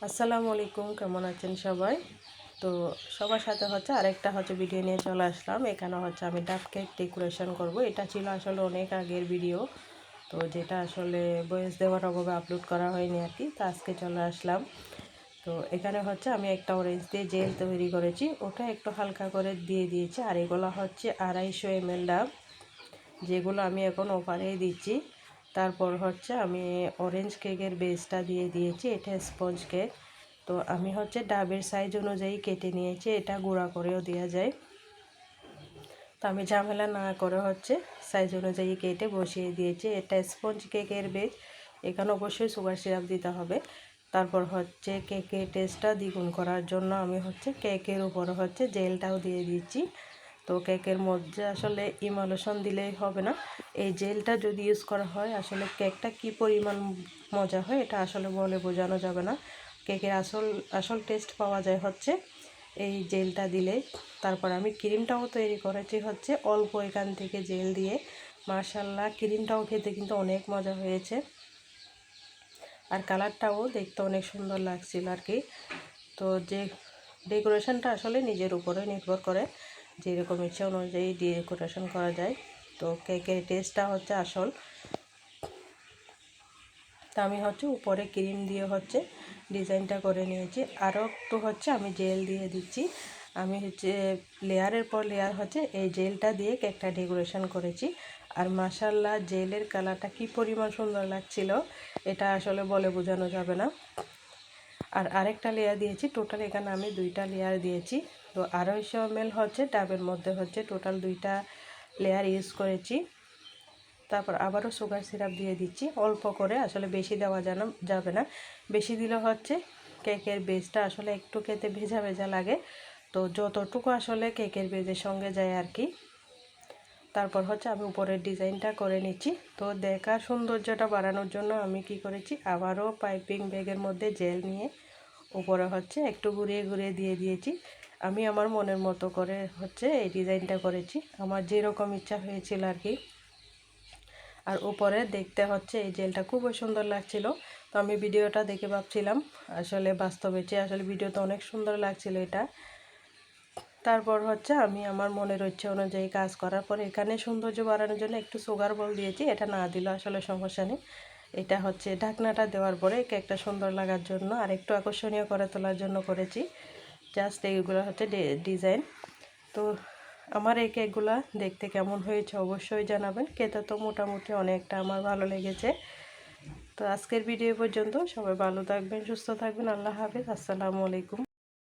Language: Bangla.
আসসালামু আলাইকুম, কেমন আছেন সবাই? তো সবার সাথে আরেকটা ভিডিও নিয়ে চলে আসলাম। এখানে আমি ডাব কেক ডেকোরেশন করব। এটা ছিল আসলে অনেক আগের ভিডিও, তো যেটা আসলে ভয়েস দেওয়ার অভাবে আপলোড করা হয়নি আর কি। তো আজকে চলে আসলাম। তো এখানে আমি একটা অরেঞ্জ দিয়ে জেল তৈরি করেছি, ওটা একটু হালকা করে দিয়ে দিয়েছি। আর এগুলো 250 ml ডাব, যেগুলো আমি এখন ওপারে দিচ্ছি। তারপর আমি অরেঞ্জ কেকের বেসটা দিয়ে দিয়েছি। এটা স্পঞ্জ কেক। তো আমি ডাবের সাইজ অনুযায়ী কেটে নিয়েছি, এটা গুঁড়া করেও দেওয়া যায়। তো আমি ঝামেলা না করে সাইজ অনুযায়ী কেটে বসিয়ে দিয়েছি। এটা স্পঞ্জ কেকের বেস, এখানে অবশ্যই সুগার সিরাপ দিতে হবে। তারপর কেকের টেস্টটা দ্বিগুণ করার জন্য আমি কেকের উপর জেলটাও দিয়ে দিচ্ছি। তো কেকের মধ্যে আসলে ইমালশন দিলেই হবে না, এই জেলটা যদি ইউজ করা হয় আসলে কেকটা কি পরিমাণ মজা হয় এটা আসলে বলে বোঝানো যাবে না। কেকের আসল টেস্ট পাওয়া যায় এই জেলটা দিলে। তারপর আমি ক্রিমটাও তৈরি করেছি অল্প এখান থেকে জেল দিয়ে। মাশাআল্লাহ, ক্রিমটাও খেতে কিন্তু অনেক মজা হয়েছে, আর কালারটাও দেখতে অনেক সুন্দর লাগছিল আর কি। তো যে ডেকোরেশনটা আসলে নিজের উপরে নির্ভর করে, যেরকম ইচ্ছা অনুযায়ী ডেকোরেশন করা যায়। তো কেকের টেস্টটা আসল। তা আমি উপরে ক্রিম দিয়ে ডিজাইনটা করে নিয়েছি। আরও একটু আমি জেল দিয়ে দিচ্ছি। আমি লেয়ারের পর লেয়ার এই জেলটা দিয়ে কেকটা ডেকোরেশন করেছি। আর মাশাআল্লাহ, জেলের কালারটা কি পরিমাণ সুন্দর লাগছিল এটা আসলে বলে বোঝানো যাবে না। আর আরেকটা লেয়ার দিয়েছি, টোটাল এখানে আমি 2টা লেয়ার দিয়েছি। তো 250 ml ডাবের মধ্যে টোটাল 2টা লেয়ার ইউজ করেছি। তারপর আবারও সুগার সিরাপ দিয়ে দিচ্ছি অল্প করে, আসলে বেশি দেওয়া যাবে না। বেশি দিলে কেকের বেসটা আসলে একটু খেতে ভেজা ভেজা লাগে। তো যতটুকু আসলে কেকের বেজের সঙ্গে যায় আর কি। তারপর আমি উপরের ডিজাইনটা করে নিচ্ছি। তো দেখার সৌন্দর্যটা বাড়ানোর জন্য আমি কি করেছি, আবারও পাইপিং ব্যাগের মধ্যে জেল নিয়ে উপরে একটু ঘুরিয়ে ঘুরিয়ে দিয়ে দিয়েছি। আমি আমার মনের মতো করে এই ডিজাইনটা করেছি, আমার যেরকম ইচ্ছা হয়েছিল আর কি। আর উপরে দেখতে এই জেলটা খুবই সুন্দর লাগছিল। তো আমি ভিডিওটা দেখে ভাবছিলাম আসলে বাস্তবে আসলে ভিডিওতে অনেক সুন্দর লাগছিল এটা। তারপর আমি আমার মনের ইচ্ছা অনুযায়ী কাজ করার পর এখানে সৌন্দর্য বাড়ানোর জন্য একটু সুগার বল দিয়েছি। এটা না দিলে আসলে সমস্যা নেই। এটা ঢাকনাটা দেওয়ার পরে কেকটা সুন্দর লাগার জন্য আর একটু আকর্ষণীয় করে তোলার জন্য করেছি। জাস্ট এইগুলো ডিজাইন। তো আমার এই কেকগুলো দেখতে কেমন হয়েছে অবশ্যই জানাবেন। খেতে তো মোটামুটি অনেকটা আমার ভালো লেগেছে। তো আজকের ভিডিও পর্যন্ত, সবাই ভালো থাকবেন, সুস্থ থাকবেন। আল্লাহ হাফেজ, আসসালামু আলাইকুম।